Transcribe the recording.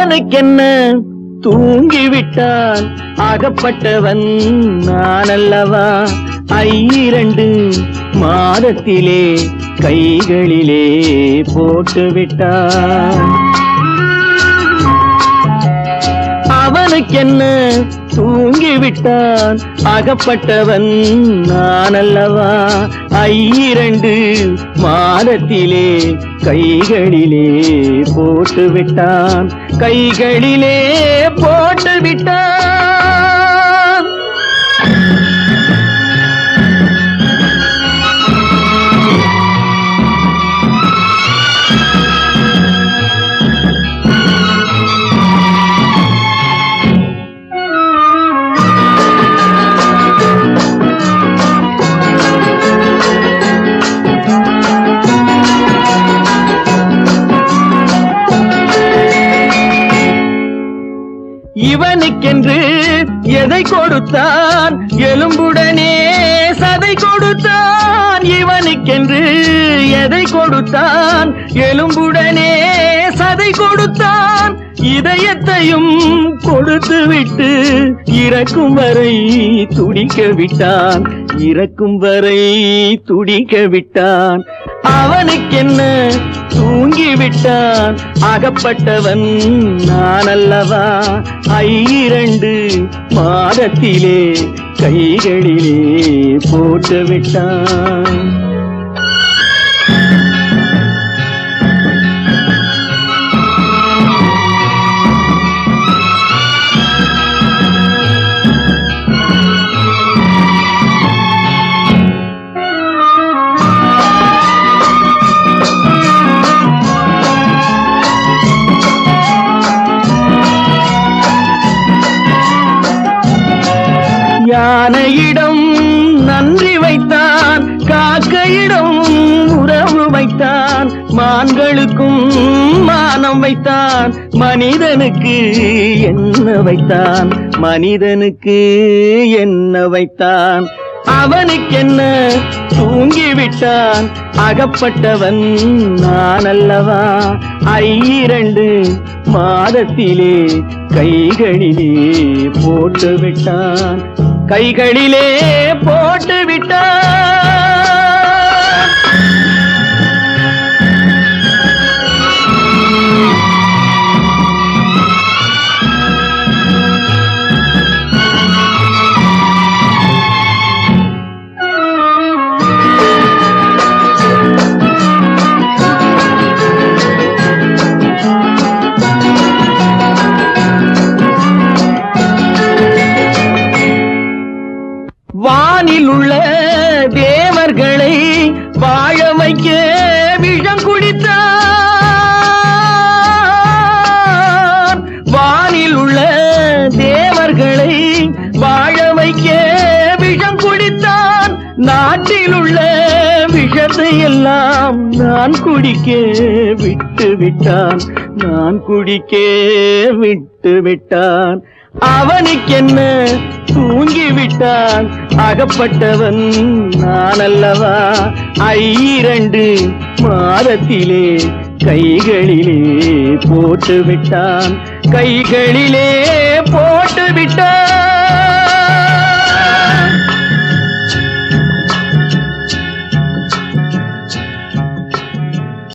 அவனுக்கென்ன தூங்கிவிட்டான் அகப்பட்டவன் நான் அல்லவா 2 மாதத்திலே கைகளிலே போட்டுவிட்டான் அவனுக்கென்ன தூங்கிவிட்டான் அகப்பட்டவன் நான் அல்லவா 2 மாதத்திலே கைகளிலே போட்டுவிட்டான் கைகளிலே போட்டுவிட்டான் இவனுக்கென்று எதை கொடுத்தான் எலும்புடனே சதை கொடுத்தான் இவனுக்கென்று எதை கொடுத்தான் எலும்புடனே சதை கொடுத்தான் இதயத்தையும் கொடுத்துவிட்டு இறக்கும் வரை துடிக்க விட்டான் இறக்கும் வரை துடிக்க விட்டான் அவனுக்கென்ன தூங்கிவிட்டான் அகப்பட்டவன் நான் அல்லவா 2 மாதத்திலே கைகளிலே போட்டுவிட்டான் யானையிடம் நன்றி வைத்தான் காக்கையிடம் உறவு வைத்தான் மான்களுக்கும் மானம் வைத்தான் மனிதனுக்கு என்ன வைத்தான் மனிதனுக்கு என்ன வைத்தான் அவனுக்கென்ன தூங்கிவிட்டான் அகப்பட்டவன் நான் அல்லவா 2 மாதத்திலே கைகளிலே போட்டுவிட்டான் கைகளிலே போட்டுவிட்டான் வானில் உள்ள தேவர்களை வாழ வைக்க விஷம் குடித்தான் வானில் உள்ள தேவர்களை வாழ வைக்க விஷம் குடித்தான் நாட்டில் உள்ள விஷத்தை எல்லாம் நான் குடிக்க விட்டு விட்டான் நான் குடிக்க விட்டு விட்டான் அவனுக்கென்ன தூங்கிவிட்டான் அகப்பட்டவன் நான் அல்லவா 2 மாதத்திலே கைகளிலே போட்டுவிட்டான் கைகளிலே போட்டுவிட்டான்